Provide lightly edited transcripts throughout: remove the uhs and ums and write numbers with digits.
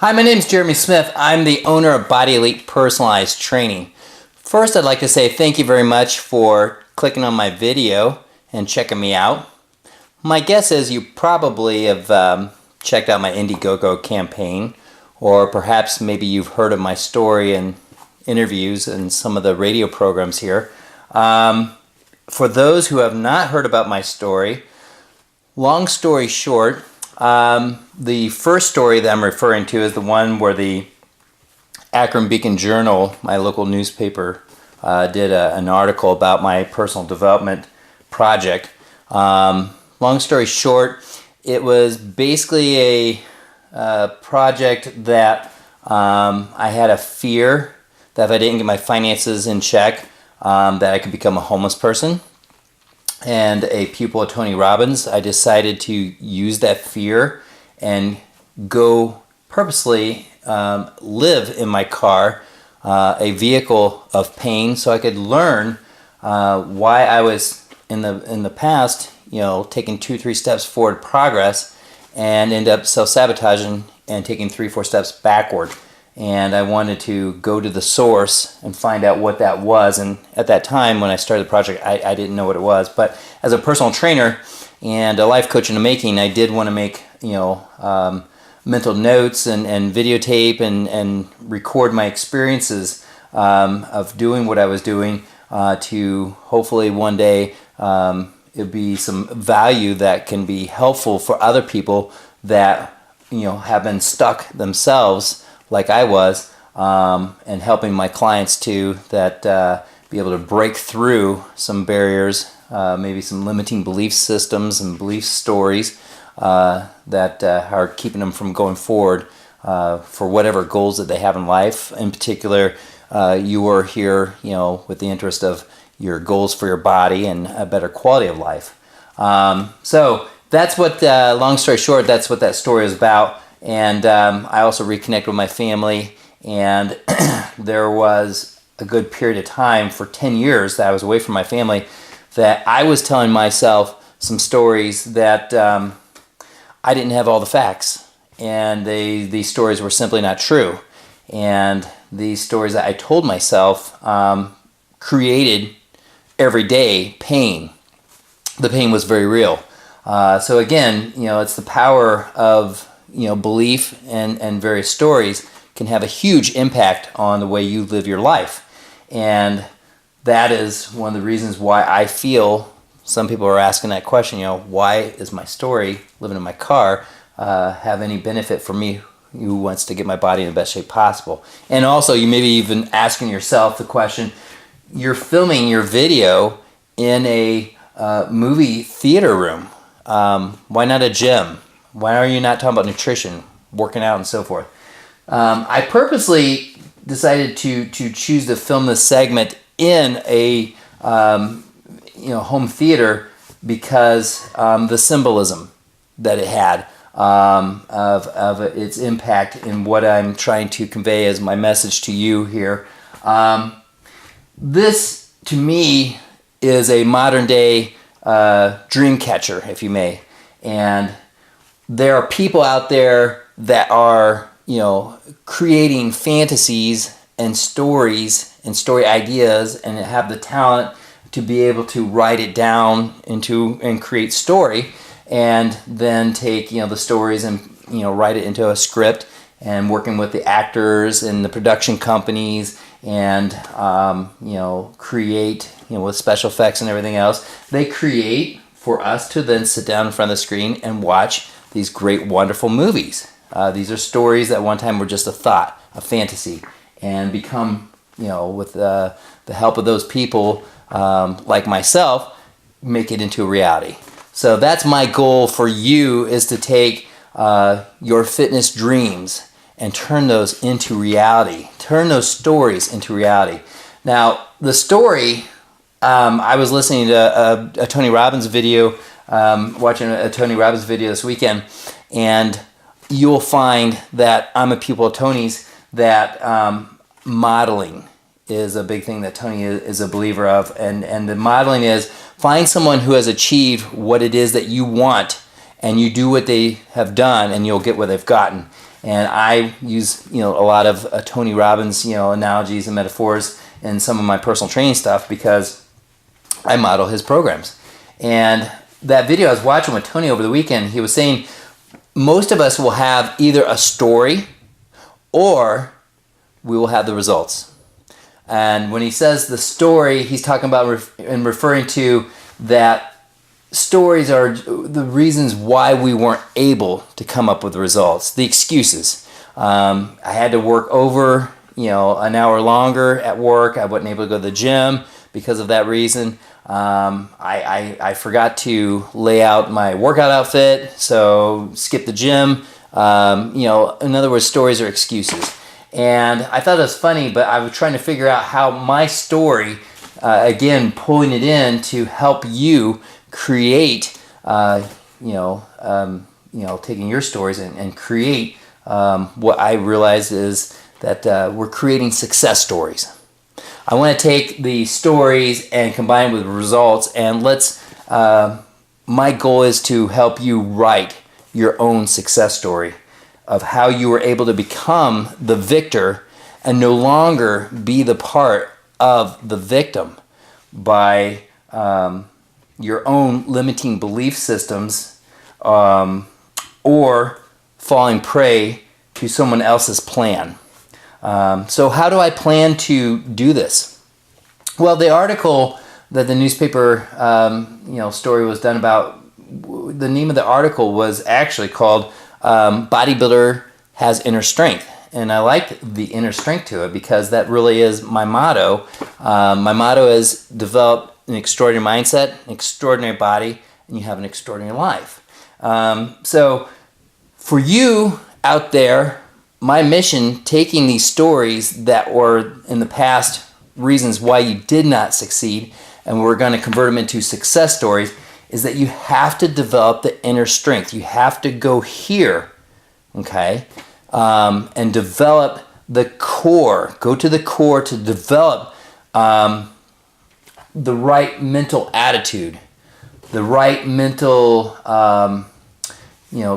Hi, my name is Jeremy Smith. I'm the owner of Body Elite Personalized Training. First, I'd like to say thank you very much for clicking on my video and checking me out. My guess is you probably have checked out my Indiegogo campaign, or perhaps maybe you've heard of my story and interviews and some of the radio programs here. For those who have not heard about my story, long story short, the first story that I'm referring to is the one where the Akron Beacon Journal, my local newspaper, did an article about my personal development project. Long story short, it was basically a project that I had a fear that if I didn't get my finances in check, that I could become a homeless person. And a pupil of Tony Robbins, I decided to use that fear and go purposely live in my car, a vehicle of pain, so I could learn why I was in the past, taking 2-3 steps forward progress and end up self-sabotaging and taking 3-4 steps backward. And I wanted to go to the source and find out what that was. And at that time, when I started the project, I didn't know what it was. But as a personal trainer and a life coach in the making, I did want to make mental notes and videotape and record my experiences of doing what I was doing to hopefully one day it'd be some value that can be helpful for other people that have been stuck themselves like I was, and helping my clients too, that be able to break through some barriers, maybe some limiting belief systems and belief stories that are keeping them from going forward for whatever goals that they have in life. In particular, you are here, with the interest of your goals for your body and a better quality of life. So that's what, long story short, that's what that story is about. And I also reconnected with my family, and there was a good period of time for 10 years that I was away from my family that I was telling myself some stories that I didn't have all the facts, and these stories were simply not true. And these stories that I told myself created every day pain. The pain was very real. So again, it's the power of belief and various stories can have a huge impact on the way you live your life. And that is one of the reasons why I feel some people are asking that question, why is my story, living in my car, have any benefit for me who wants to get my body in the best shape possible? And also, you may be even asking yourself the question, you're filming your video in a movie theater room. Why not a gym? Why are you not talking about nutrition, working out, and so forth? I purposely decided to choose to film this segment in a home theater because the symbolism that it had of its impact in what I'm trying to convey as my message to you here. This, to me, is a modern day dream catcher, if you may. And there are people out there that are, creating fantasies and stories and story ideas and have the talent to be able to write it down and create story, and then take, the stories and, write it into a script, and working with the actors and the production companies and, create, with special effects and everything else. They create for us to then sit down in front of the screen and watch these great, wonderful movies. These are stories that one time were just a thought, a fantasy, and become, with the help of those people like myself, make it into a reality. So that's my goal for you, is to take your fitness dreams and turn those into reality. Turn those stories into reality. Now, the story, I was listening to a Tony Robbins video, watching a Tony Robbins video this weekend, and you'll find that I'm a pupil of Tony's, that modeling is a big thing that Tony is a believer of. And the modeling is, find someone who has achieved what it is that you want, and you do what they have done, and you'll get what they've gotten. And I use, a lot of Tony Robbins, analogies and metaphors in some of my personal training stuff because I model his programs. And that video I was watching with Tony over the weekend, he was saying most of us will have either a story or we will have the results. And when he says the story, he's talking about and referring to that stories are the reasons why we weren't able to come up with the results, the excuses. I had to work over, an hour longer at work. I wasn't able to go to the gym because of that reason. I forgot to lay out my workout outfit, so skip the gym. In other words, stories are excuses. And I thought it was funny, but I was trying to figure out how my story, again, pulling it in to help you create, taking your stories and create what I realize is that we're creating success stories. I want to take the stories and combine with results, and my goal is to help you write your own success story of how you were able to become the victor and no longer be the part of the victim by your own limiting belief systems or falling prey to someone else's plan. So how do I plan to do this? Well, the article that the newspaper story was done about, the name of the article was actually called Bodybuilder Has Inner Strength. And I like the inner strength to it because that really is my motto. My motto is develop an extraordinary mindset, an extraordinary body, and you have an extraordinary life. So for you out there, my mission, taking these stories that were in the past reasons why you did not succeed, and we're going to convert them into success stories, is that you have to develop the inner strength. You have to go here, okay, and develop the core. Go to the core to develop the right mental attitude, the right mental,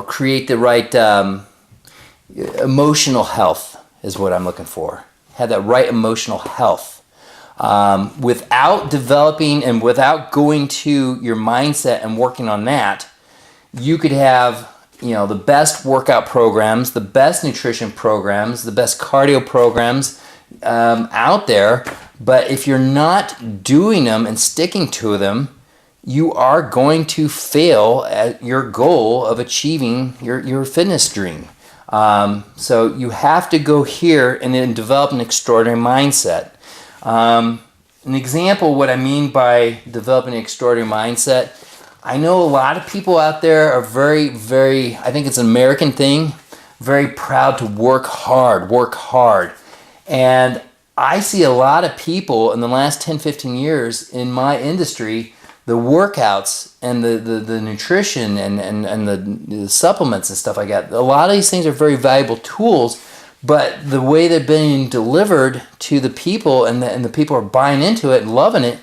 create the right emotional health is what I'm looking for. Have that right emotional health. Without developing and without going to your mindset and working on that, you could have the best workout programs, the best nutrition programs, the best cardio programs out there, but if you're not doing them and sticking to them, you are going to fail at your goal of achieving your fitness dream. So you have to go here and then develop an extraordinary mindset. An example, what I mean by developing an extraordinary mindset, I know a lot of people out there are very, very, I think it's an American thing, very proud to work hard. And I see a lot of people in the last 10, 15 years in my industry, the workouts and the nutrition and the supplements and stuff like that, a lot of these things are very valuable tools, but the way they're being delivered to the people and the people are buying into it and loving it,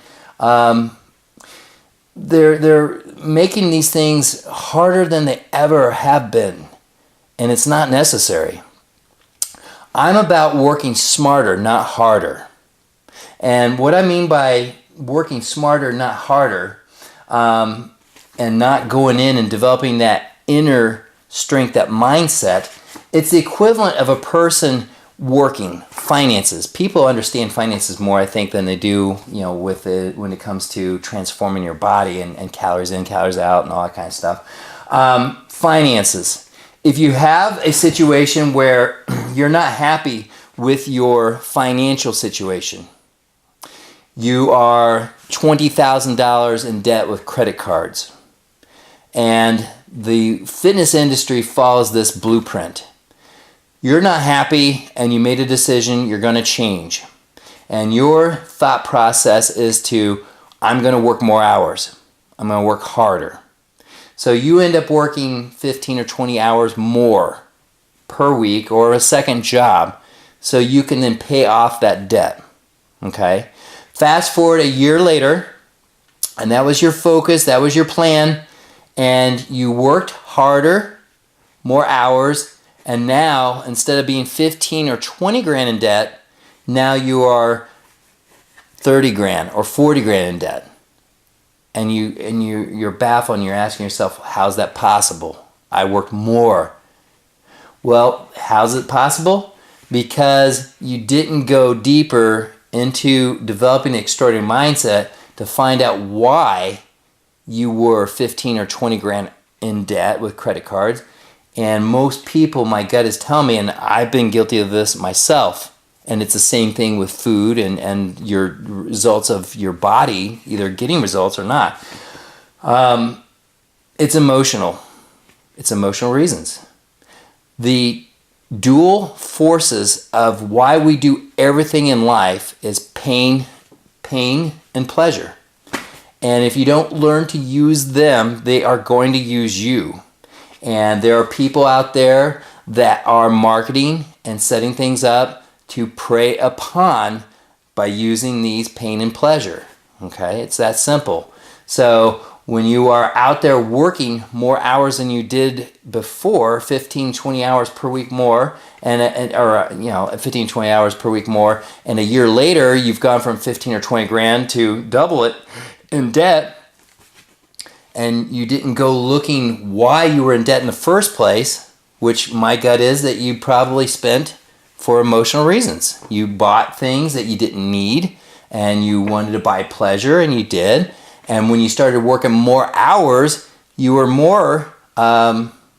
they're making these things harder than they ever have been, and it's not necessary. I'm about working smarter, not harder. And what I mean by working smarter, not harder, and not going in and developing that inner strength, that mindset, it's the equivalent of a person working finances. People understand finances more, I think, than they do, with it when it comes to transforming your body and calories in, calories out, and all that kind of stuff. Finances. If you have a situation where you're not happy with your financial situation, you are $20,000 in debt with credit cards, and the fitness industry follows this blueprint. You're not happy and you made a decision, you're going to change. And your thought process is I'm going to work more hours. I'm going to work harder. So you end up working 15 or 20 hours more per week or a second job so you can then pay off that debt. Okay? Fast forward a year later, and that was your focus, that was your plan, and you worked harder, more hours, And now, instead of being 15 or 20 grand in debt, now you are 30 grand or 40 grand in debt. And you're baffled and you're asking yourself, how's that possible? I worked more. Well, how's it possible? Because you didn't go deeper into developing an extraordinary mindset to find out why you were 15 or 20 grand in debt with credit cards. And most people, my gut is telling me, and I've been guilty of this myself, and it's the same thing with food and your results of your body, either getting results or not. It's emotional. It's emotional reasons. The dual forces of why we do everything in life is pain, and pleasure. And if you don't learn to use them, they are going to use you. And there are people out there that are marketing and setting things up to prey upon by using these pain and pleasure. Okay, it's that simple. So when you are out there working more hours than you did before, 15, 20 hours per week more, or 15, 20 hours per week more, and a year later you've gone from 15 or 20 grand to double it in debt, and you didn't go looking why you were in debt in the first place, which my gut is that you probably spent for emotional reasons. You bought things that you didn't need, and you wanted to buy pleasure, and you did. And when you started working more hours, you were more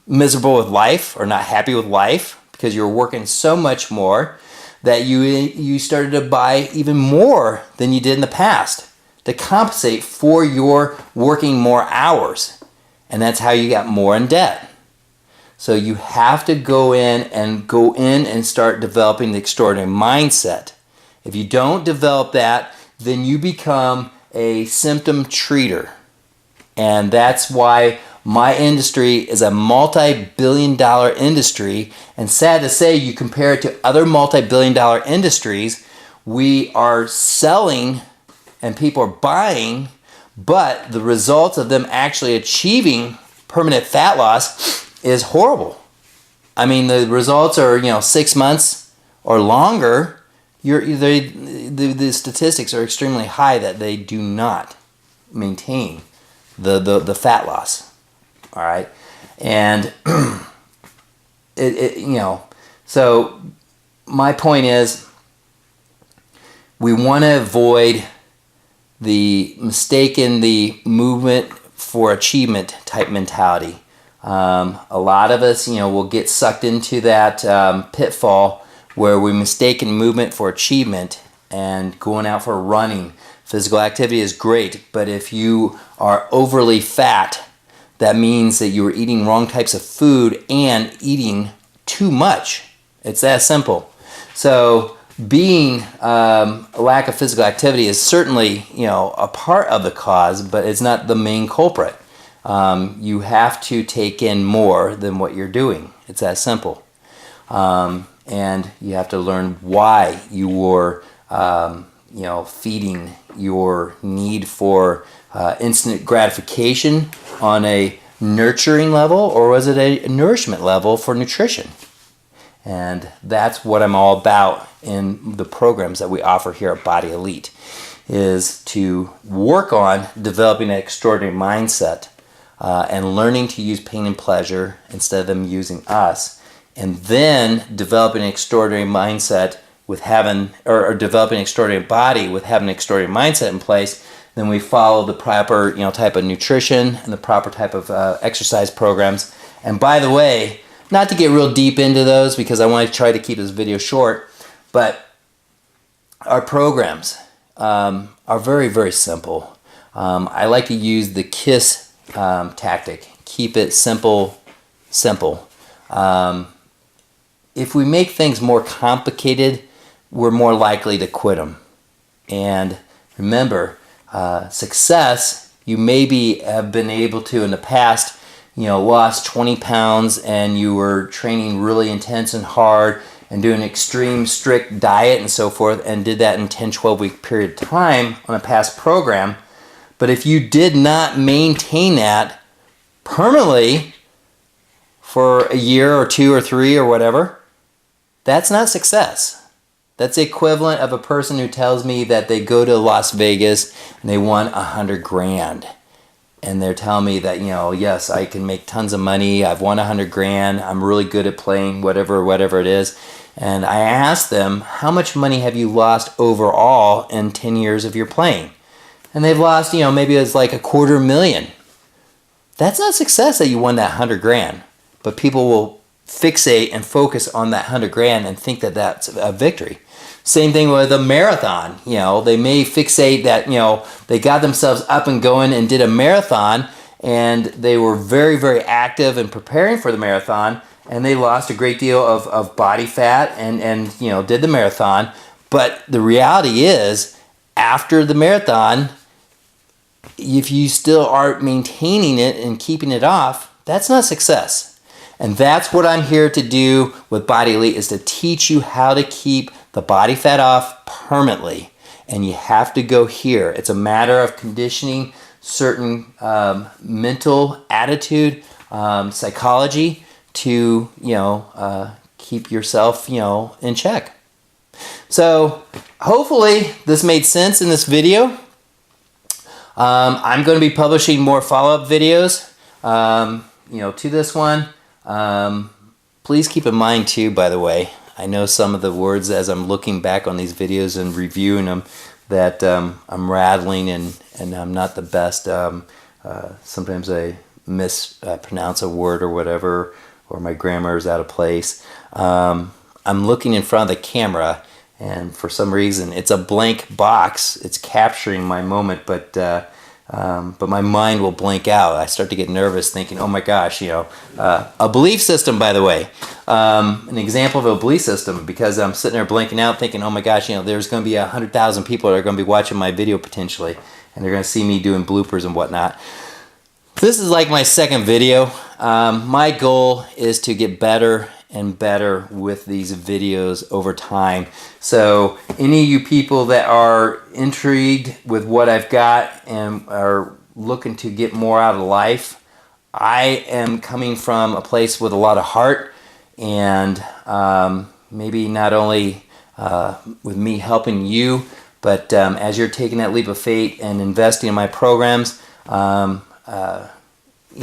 miserable with life or not happy with life because you were working so much more that you started to buy even more than you did in the past to compensate for your working more hours. And that's how you got more in debt. So you have to go in and start developing the extraordinary mindset. If you don't develop that, then you become a symptom treater. And that's why my industry is a multi-billion-dollar industry. And sad to say, you compare it to other multi-billion-dollar industries, we are selling and people are buying, but the results of them actually achieving permanent fat loss is horrible. I mean, the results are 6 months or longer. The statistics are extremely high that they do not maintain the fat loss. All right, and so my point is, we want to avoid the mistaken the movement for achievement type mentality. A lot of us, will get sucked into that pitfall where we mistaken movement for achievement and going out for running. Physical activity is great, but if you are overly fat, that means that you are eating wrong types of food and eating too much. It's that simple. So being a lack of physical activity is certainly, a part of the cause, but it's not the main culprit. You have to take in more than what you're doing. It's that simple. And you have to learn why you were, feeding your need for instant gratification on a nurturing level, or was it a nourishment level for nutrition? And that's what I'm all about in the programs that we offer here at Body Elite, is to work on developing an extraordinary mindset and learning to use pain and pleasure instead of them using us, and then developing an extraordinary mindset with having, or developing an extraordinary body with having an extraordinary mindset in place. Then we follow the proper type of nutrition and the proper type of exercise programs. And by the way, not to get real deep into those because I want to try to keep this video short, but our programs are very, very simple. I like to use the KISS tactic. Keep it simple, simple. If we make things more complicated, we're more likely to quit them. And remember, success, you maybe have been able to in the past, lost 20 pounds and you were training really intense and hard and doing an extreme strict diet and so forth, and did that in 10, 12 week period of time on a past program. But if you did not maintain that permanently for a year or 2 or 3 or whatever, that's not success. That's the equivalent of a person who tells me that they go to Las Vegas and they won 100 grand. And they're telling me that, yes, I can make tons of money. I've won 100 grand. I'm really good at playing whatever it is. And I asked them, how much money have you lost overall in 10 years of your playing? And they've lost, maybe it's like $250,000. That's not success that you won that 100 grand. But people will fixate and focus on that 100 grand and think that that's a victory. Same thing with a marathon. They may fixate that, they got themselves up and going and did a marathon, and they were very, very active in preparing for the marathon, and they lost a great deal of body fat and did the marathon. But the reality is, after the marathon, if you still aren't maintaining it and keeping it off, that's not success. And that's what I'm here to do with Body Elite, is to teach you how to keep the body fat off permanently. And you have to go here. It's a matter of conditioning certain mental attitude, psychology to, keep yourself, in check. So hopefully this made sense in this video. I'm going to be publishing more follow-up videos, to this one. Please keep in mind too, by the way, I know some of the words as I'm looking back on these videos and reviewing them that I'm rattling and I'm not the best. Sometimes I mispronounce a word or whatever, or my grammar is out of place. I'm looking in front of the camera, and for some reason it's a blank box. It's capturing my moment, but my mind will blank out. I start to get nervous thinking, oh my gosh, a belief system, by the way. An example of a belief system, because I'm sitting there blanking out thinking, oh my gosh, there's going to be 100,000 people that are going to be watching my video potentially, and they're going to see me doing bloopers and whatnot. This is like my second video. My goal is to get better and better with these videos over time. So any of you people that are intrigued with what I've got and are looking to get more out of life, I am coming from a place with a lot of heart, and maybe not only with me helping you, but as you're taking that leap of faith and investing in my programs,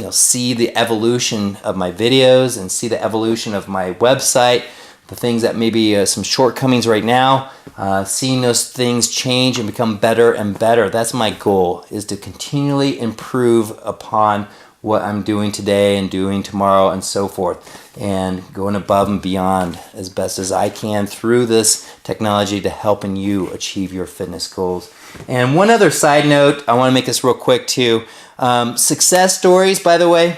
see the evolution of my videos and see the evolution of my website, the things that maybe some shortcomings right now, seeing those things change and become better and better. That's my goal, is to continually improve upon what I'm doing today and doing tomorrow and so forth, and going above and beyond as best as I can through this technology to helping you achieve your fitness goals. And one other side note, I want to make this real quick too. Success stories, by the way,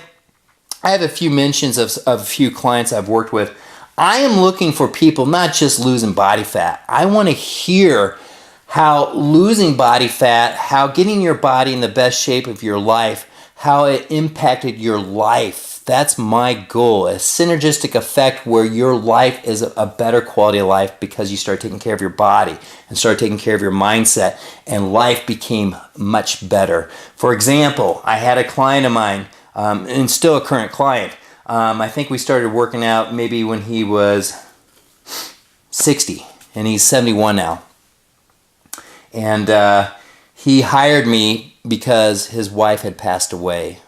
I have a few mentions of a few clients I've worked with. I am looking for people not just losing body fat. I want to hear how losing body fat, how getting your body in the best shape of your life, how it impacted your life. That's my goal, a synergistic effect where your life is a better quality of life because you start taking care of your body and start taking care of your mindset, and life became much better. For example, I had a client of mine, and still a current client. I think we started working out maybe when he was 60, and he's 71 now. And he hired me because his wife had passed away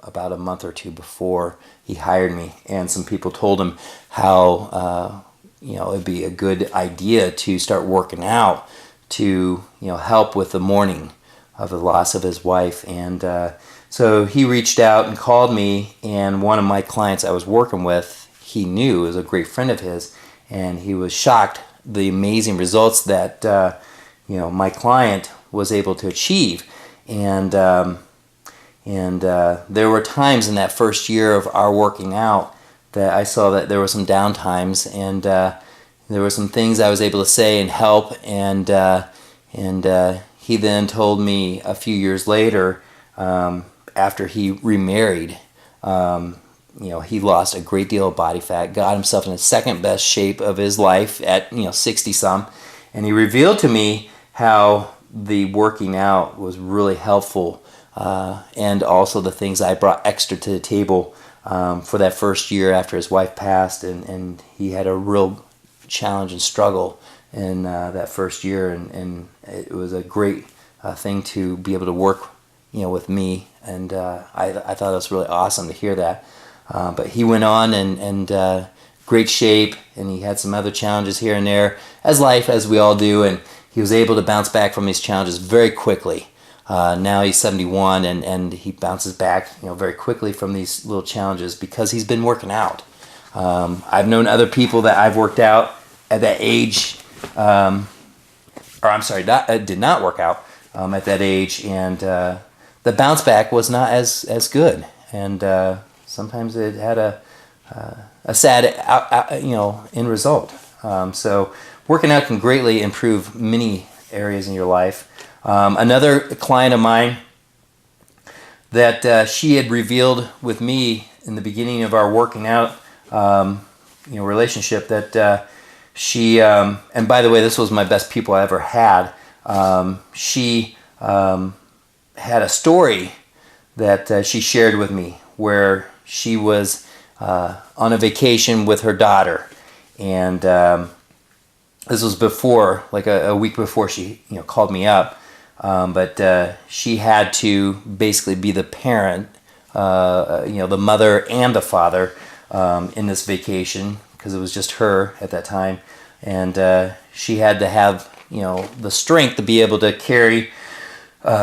about a month or two before he hired me, and some people told him how it'd be a good idea to start working out to help with the mourning of the loss of his wife. And so he reached out and called me, and one of my clients I was working with, he knew, was a great friend of his, and he was shocked the amazing results that my client was able to achieve. And there were times in that first year of our working out that I saw that there were some down times, and there were some things I was able to say and help. And he then told me a few years later, after he remarried, he lost a great deal of body fat, got himself in the second best shape of his life at 60 some, and he revealed to me how the working out was really helpful, and also the things I brought extra to the table for that first year after his wife passed, and he had a real challenge and struggle in that first year, and it was a great thing to be able to work, with me, and I thought it was really awesome to hear that. But he went on and great shape, and he had some other challenges here and there, as we all do, and he was able to bounce back from these challenges very quickly. Now he's 71, and he bounces back, very quickly from these little challenges because he's been working out. I've known other people that I've worked out at that age, did not work out at that age, and the bounce back was not as good, and sometimes it had a sad end result. So working out can greatly improve many areas in your life. Another client of mine that she had revealed with me in the beginning of our working out relationship that she, and by the way, this was my best pupil I ever had. She had a story that she shared with me where she was on a vacation with her daughter, and this was before, like a week before she called me up. But she had to basically be the parent, the mother and the father in this vacation because it was just her at that time, and she had to have the strength to be able to carry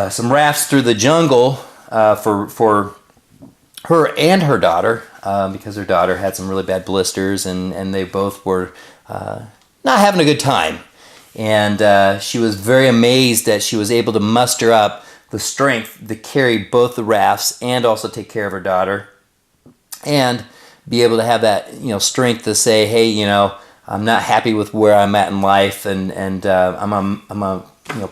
some rafts through the jungle for her and her daughter because her daughter had some really bad blisters, and they both were not having a good time. And she was very amazed that she was able to muster up the strength to carry both the rafts and also take care of her daughter, and be able to have that strength to say, hey, I'm not happy with where I'm at in life, and I'm a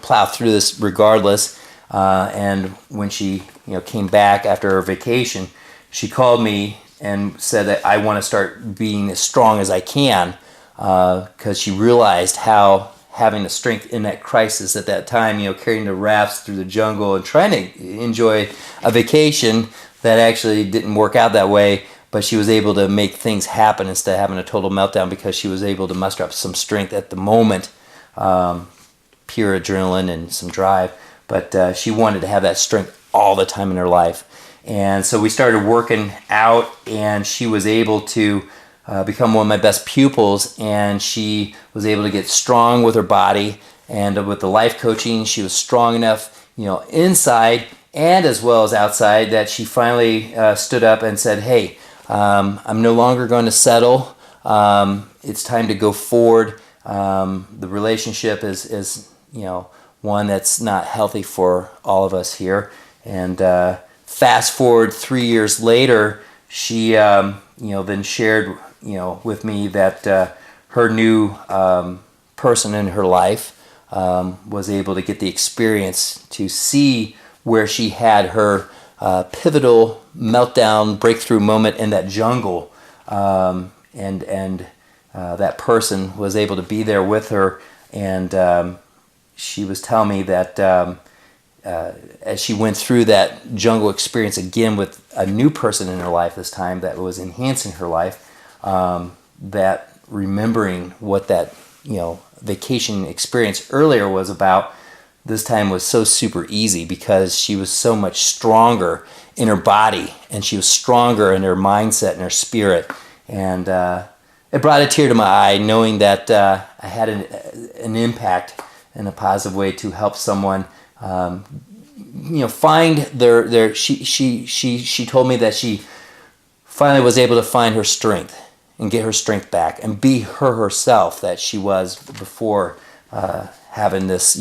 plow through this regardless. And when she came back after her vacation, she called me and said that I want to start being as strong as I can, because she realized how having the strength in that crisis at that time, carrying the rafts through the jungle and trying to enjoy a vacation that actually didn't work out that way, but she was able to make things happen instead of having a total meltdown because she was able to muster up some strength at the moment, pure adrenaline and some drive, but she wanted to have that strength all the time in her life. And so we started working out, and she was able to become one of my best pupils, and she was able to get strong with her body, and with the life coaching she was strong enough inside and as well as outside that she finally stood up and said, hey, I'm no longer going to settle. It's time to go forward. The relationship is one that's not healthy for all of us here, and fast forward 3 years later, she then shared with me that her new person in her life was able to get the experience to see where she had her pivotal meltdown breakthrough moment in that jungle, and that person was able to be there with her, and she was telling me that as she went through that jungle experience again with a new person in her life this time that was enhancing her life, that remembering what that vacation experience earlier was about, this time was so super easy because she was so much stronger in her body, and she was stronger in her mindset and her spirit, and it brought a tear to my eye knowing that I had an impact in a positive way to help someone find their she told me that she finally was able to find her strength and get her strength back and be herself that she was before having this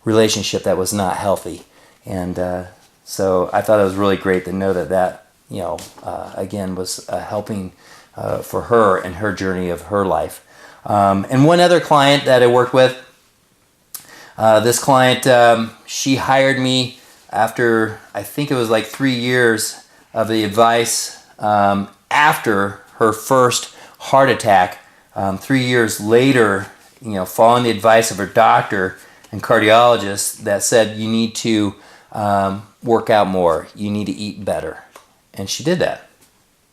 relationship that was not healthy. And so I thought it was really great to know that again was helping for her and her journey of her life. And one other client that I worked with, this client, she hired me after, I think it was like 3 years of the advice after her first heart attack. 3 years later, following the advice of her doctor and cardiologist that said, you need to work out more, you need to eat better. And she did that.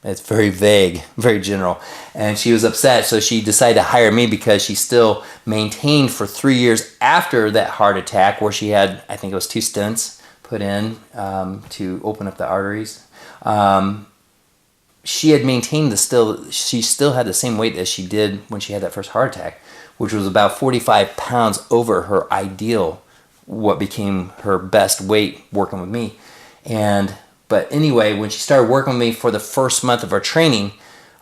It's very vague, very general. And she was upset, so she decided to hire me because she still maintained for 3 years after that heart attack, where she had, I think it was 2 stents put in to open up the arteries. She had maintained she still had the same weight as she did when she had that first heart attack, which was about 45 pounds over her ideal, what became her best weight working with me. But anyway, when she started working with me for the first month of our training,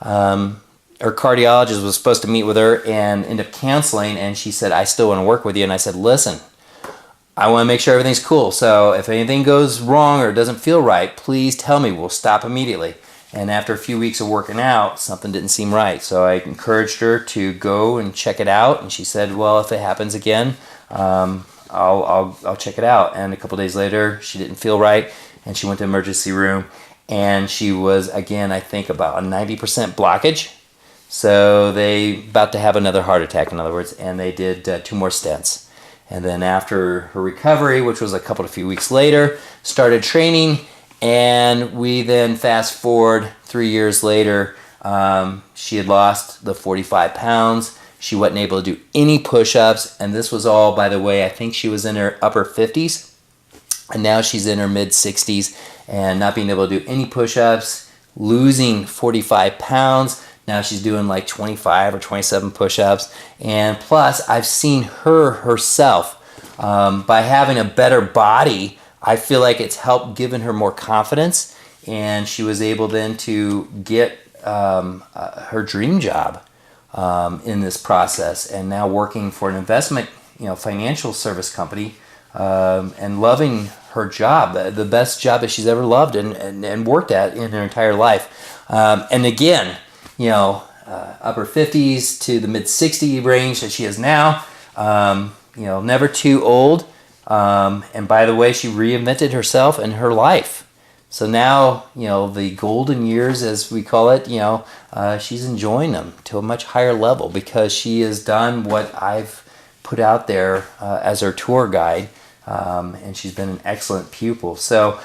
her cardiologist was supposed to meet with her and end up canceling, and she said, I still want to work with you. And I said, listen, I want to make sure everything's cool. So if anything goes wrong or doesn't feel right, please tell me. We'll stop immediately. And after a few weeks of working out, something didn't seem right. So I encouraged her to go and check it out. And she said, well, if it happens again, I'll check it out. And a couple days later, she didn't feel right, and she went to the emergency room, and she was, again, I think about a 90% blockage. So they about to have another heart attack, in other words, and they did 2 more stents. And then after her recovery, which was a few weeks later, started training, and we then fast forward 3 years later, she had lost the 45 pounds. She wasn't able to do any push-ups, and this was all, by the way, I think she was in her upper 50s, and now she's in her mid-60s, and not being able to do any push-ups, losing 45 pounds. Now she's doing like 25 or 27 push-ups, and plus I've seen her herself. By having a better body, I feel like it's helped giving her more confidence, and she was able then to get her dream job in this process, and now working for an investment, financial service company, and loving her job, the best job that she's ever loved and worked at in her entire life. And again, upper 50s to the mid 60 range that she is now, never too old. And by the way, she reinvented herself and her life. So now, the golden years, as we call it, she's enjoying them to a much higher level because she has done what I've put out there as her tour guide, and she's been an excellent pupil. So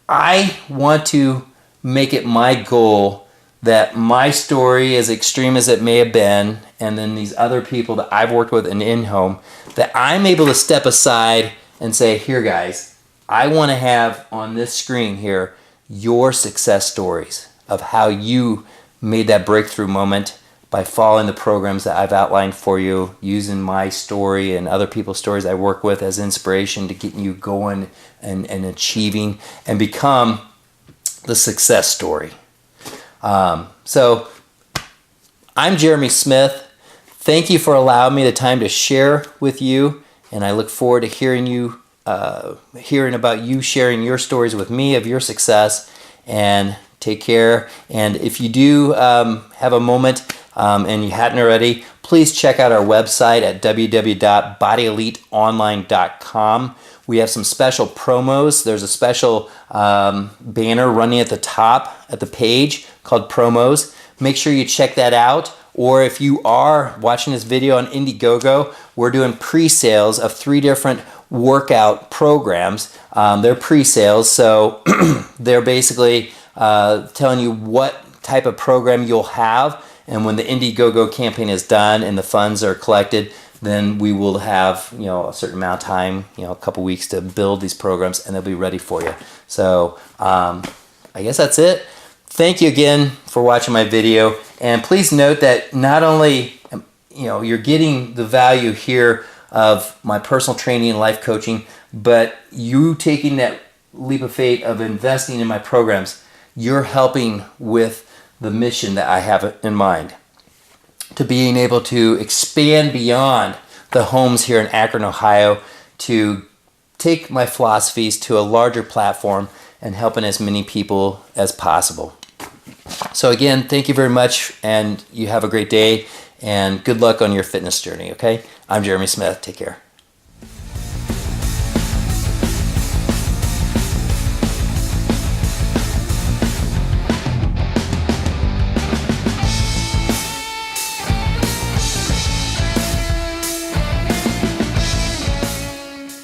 I want to make it my goal that my story, as extreme as it may have been, and then these other people that I've worked with in-home, that I'm able to step aside and say, here guys, I want to have on this screen here your success stories of how you made that breakthrough moment by following the programs that I've outlined for you, using my story and other people's stories I work with as inspiration to get you going and achieving and become the success story. So I'm Jeremy Smith. Thank you for allowing me the time to share with you, and I look forward to hearing about you sharing your stories with me of your success. And take care. And if you do have a moment and you hadn't already, please check out our website at www.bodyeliteonline.com. We have some special promos. There's a special banner running at the top at the page called promos. Make sure you check that out. Or if you are watching this video on Indiegogo, we're doing pre-sales of 3 different workout programs. They're pre-sales, so they're basically telling you what type of program you'll have, and when the Indiegogo campaign is done and the funds are collected, then we will have a certain amount of time, a couple weeks to build these programs, and they'll be ready for you. So I guess that's it. Thank you again for watching my video, and please note that not only you're getting the value here of my personal training and life coaching, but you taking that leap of faith of investing in my programs, you're helping with the mission that I have in mind, to being able to expand beyond the homes here in Akron, Ohio, to take my philosophies to a larger platform and helping as many people as possible. So again, thank you very much, and you have a great day, and good luck on your fitness journey, okay? I'm Jeremy Smith. Take care.